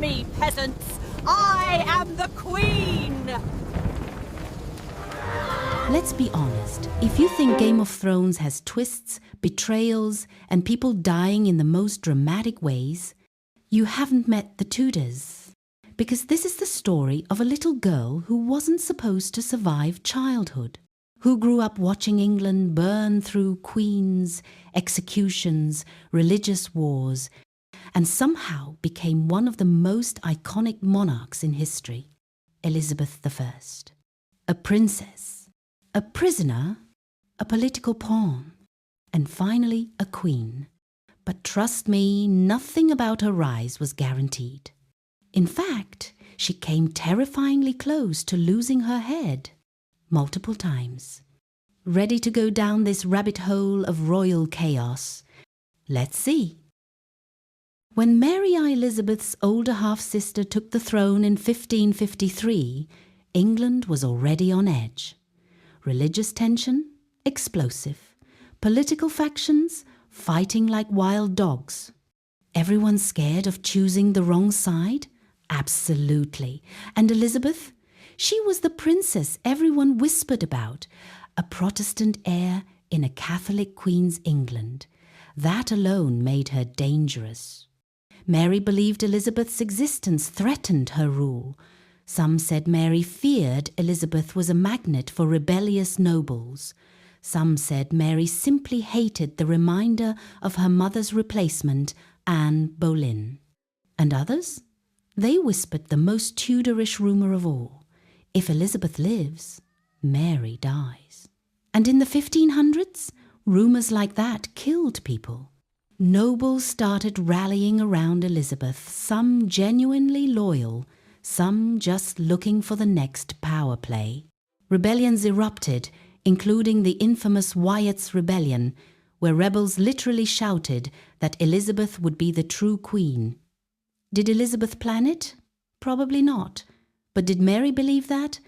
me, peasants! I am the Queen! Let's be honest, if you think Game of Thrones has twists, betrayals, and people dying in the most dramatic ways, you haven't met the Tudors. Because this is the story of a little girl who wasn't supposed to survive childhood, who grew up watching England burn through queens, executions, religious wars, and somehow became one of the most iconic monarchs in history, Elizabeth I. A princess, a prisoner, a political pawn, and finally a queen. But trust me, nothing about her rise was guaranteed. In fact, she came terrifyingly close to losing her head multiple times. Ready to go down this rabbit hole of royal chaos? Let's see. When Mary Elizabeth's older half-sister took the throne in 1553, England was already on edge. Religious tension, explosive. Political factions, fighting like wild dogs. Everyone scared of choosing the wrong side? Absolutely. And Elizabeth? She was the princess everyone whispered about, a Protestant heir in a Catholic queen's England. That alone made her dangerous. Mary believed Elizabeth's existence threatened her rule. Some said Mary feared Elizabeth was a magnet for rebellious nobles. Some said Mary simply hated the reminder of her mother's replacement, Anne Boleyn. And others? They whispered the most Tudorish rumour of all. If Elizabeth lives, Mary dies. And in the 1500s, rumours like that killed people. Nobles started rallying around Elizabeth, some genuinely loyal, some just looking for the next power play. Rebellions erupted, including the infamous Wyatt's Rebellion, where rebels literally shouted that Elizabeth would be the true queen. Did Elizabeth plan it? Probably not. But did Mary believe that?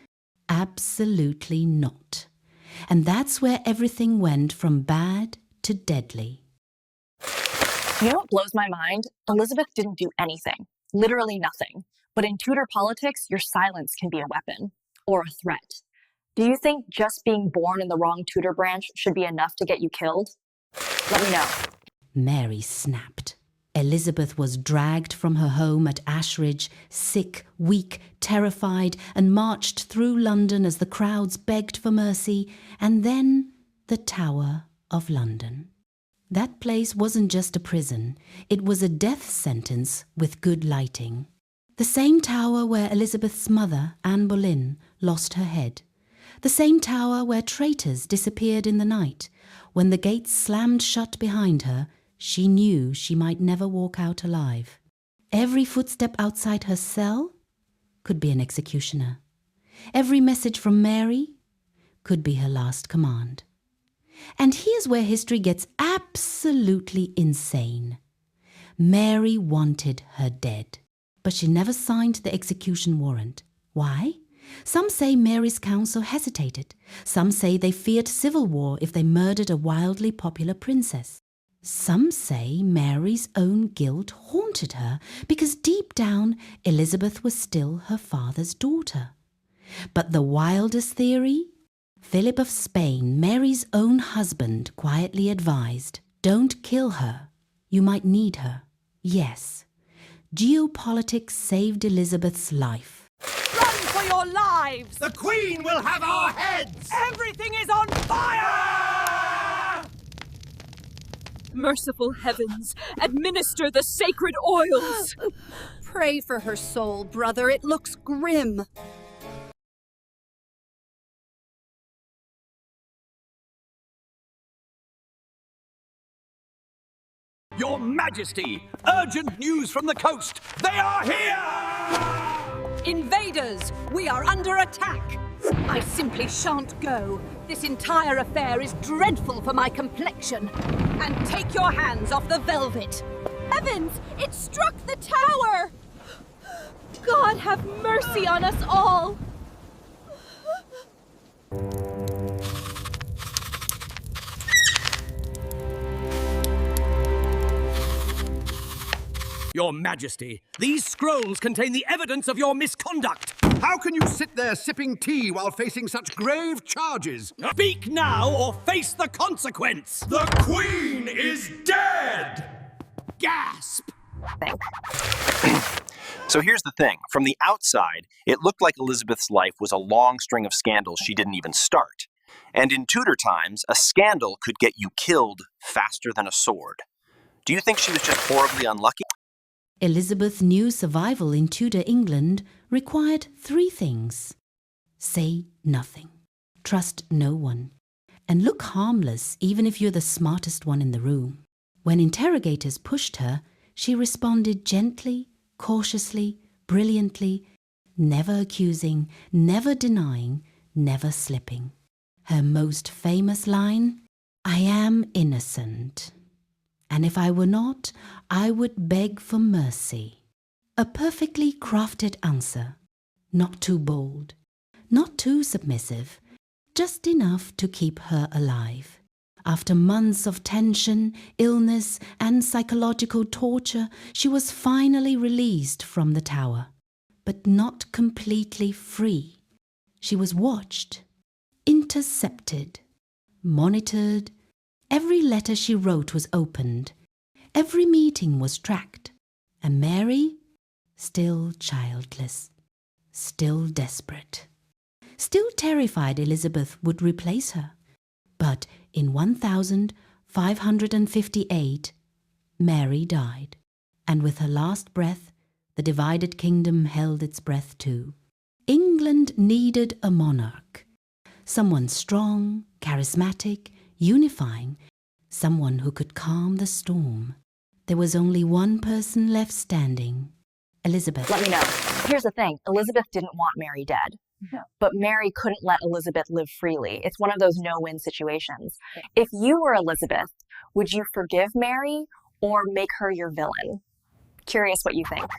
Absolutely not. And that's where everything went from bad to deadly. You know what blows my mind? Elizabeth didn't do anything. Literally nothing. But in Tudor politics, your silence can be a weapon or a threat. Do you think just being born in the wrong Tudor branch should be enough to get you killed? Let me know. Mary snapped. Elizabeth was dragged from her home at Ashridge, sick, weak, terrified, and marched through London as the crowds begged for mercy, and then the Tower of London. That place wasn't just a prison, it was a death sentence with good lighting. The same tower where Elizabeth's mother, Anne Boleyn, lost her head. The same tower where traitors disappeared in the night. When the gates slammed shut behind her, she knew she might never walk out alive. Every footstep outside her cell could be an executioner. Every message from Mary could be her last command. And here's where history gets absolutely insane. Mary wanted her dead, but she never signed the execution warrant. Why? Some say Mary's council hesitated. Some say they feared civil war if they murdered a wildly popular princess. Some say Mary's own guilt haunted her because deep down Elizabeth was still her father's daughter. But the wildest theory? Philip of Spain, Mary's own husband, quietly advised, "Don't kill her. You might need her." Yes, geopolitics saved Elizabeth's life. Run for your lives! The Queen will have our heads! Everything is on fire! Merciful heavens, administer the sacred oils! Pray for her soul, brother. It looks grim. Your Majesty! Urgent news from the coast! They are here! Invaders! We are under attack! I simply shan't go. This entire affair is dreadful for my complexion. And take your hands off the velvet. Heavens! It struck the tower! God have mercy on us all! Your Majesty, these scrolls contain the evidence of your misconduct. How can you sit there sipping tea while facing such grave charges? Speak now or face the consequence. The Queen is dead! Gasp! So here's the thing. From the outside, it looked like Elizabeth's life was a long string of scandals she didn't even start. And in Tudor times, a scandal could get you killed faster than a sword. Do you think she was just horribly unlucky? Elizabeth's new survival in Tudor England required 3 things. Say nothing, trust no one, and look harmless even if you're the smartest one in the room. When interrogators pushed her, she responded gently, cautiously, brilliantly, never accusing, never denying, never slipping. Her most famous line, "I am innocent. And if I were not, I would beg for mercy." A perfectly crafted answer, not too bold, not too submissive, just enough to keep her alive. After months of tension, illness, and psychological torture, she was finally released from the tower, but not completely free. She was watched, intercepted, monitored. Every letter she wrote was opened. Every meeting was tracked. And Mary, still childless, still desperate, still terrified Elizabeth would replace her. But in 1558, Mary died. And with her last breath, the divided kingdom held its breath too. England needed a monarch. Someone strong, charismatic, unifying, someone who could calm the storm. There was only one person left standing, Elizabeth. Let me know. Here's the thing. Elizabeth didn't want Mary dead. But Mary couldn't let Elizabeth live freely. It's one of those no-win situations. If you were Elizabeth, would you forgive Mary or make her your villain? Curious what you think.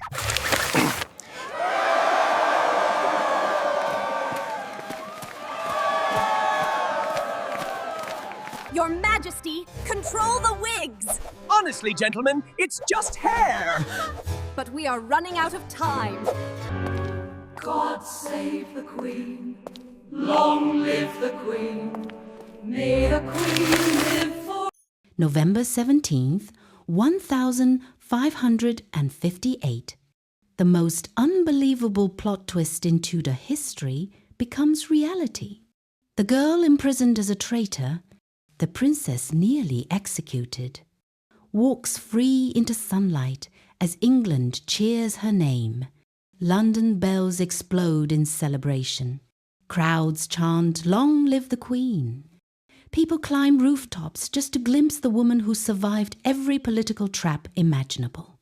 Your Majesty, control the wigs! Honestly, gentlemen, it's just hair. But we are running out of time. God save the Queen. Long live the Queen. May the Queen live for... November 17th, 1558. The most unbelievable plot twist in Tudor history becomes reality. The girl imprisoned as a traitor, the princess nearly executed, walks free into sunlight as England cheers her name. London bells explode in celebration. Crowds chant, "Long live the Queen." People climb rooftops just to glimpse the woman who survived every political trap imaginable.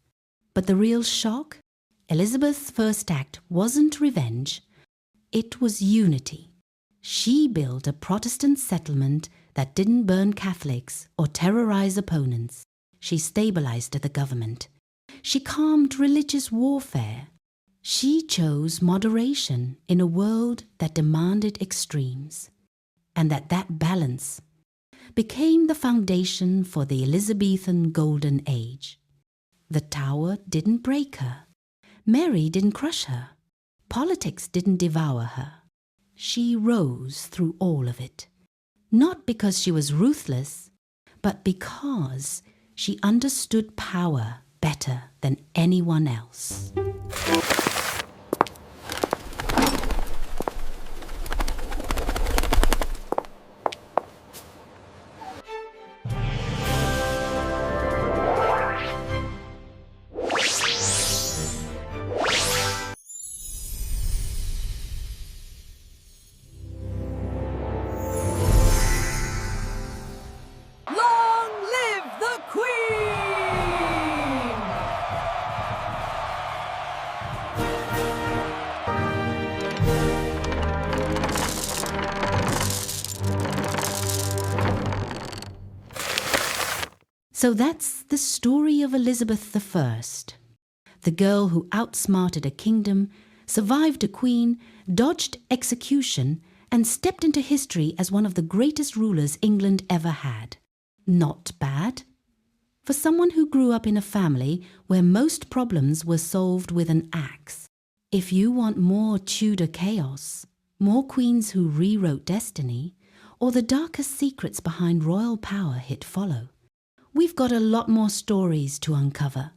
But the real shock? Elizabeth's first act wasn't revenge. It was unity. She built a Protestant settlement that didn't burn Catholics or terrorize opponents. She stabilized the government. She calmed religious warfare. She chose moderation in a world that demanded extremes, and that balance became the foundation for the Elizabethan Golden Age. The Tower didn't break her. Mary didn't crush her. Politics didn't devour her. She rose through all of it, not because she was ruthless, but because she understood power better than anyone else. So that's the story of Elizabeth I, the girl who outsmarted a kingdom, survived a queen, dodged execution, and stepped into history as one of the greatest rulers England ever had. Not bad. For someone who grew up in a family where most problems were solved with an axe. If you want more Tudor chaos, more queens who rewrote destiny, or the darkest secrets behind royal power hit follow, we've got a lot more stories to uncover.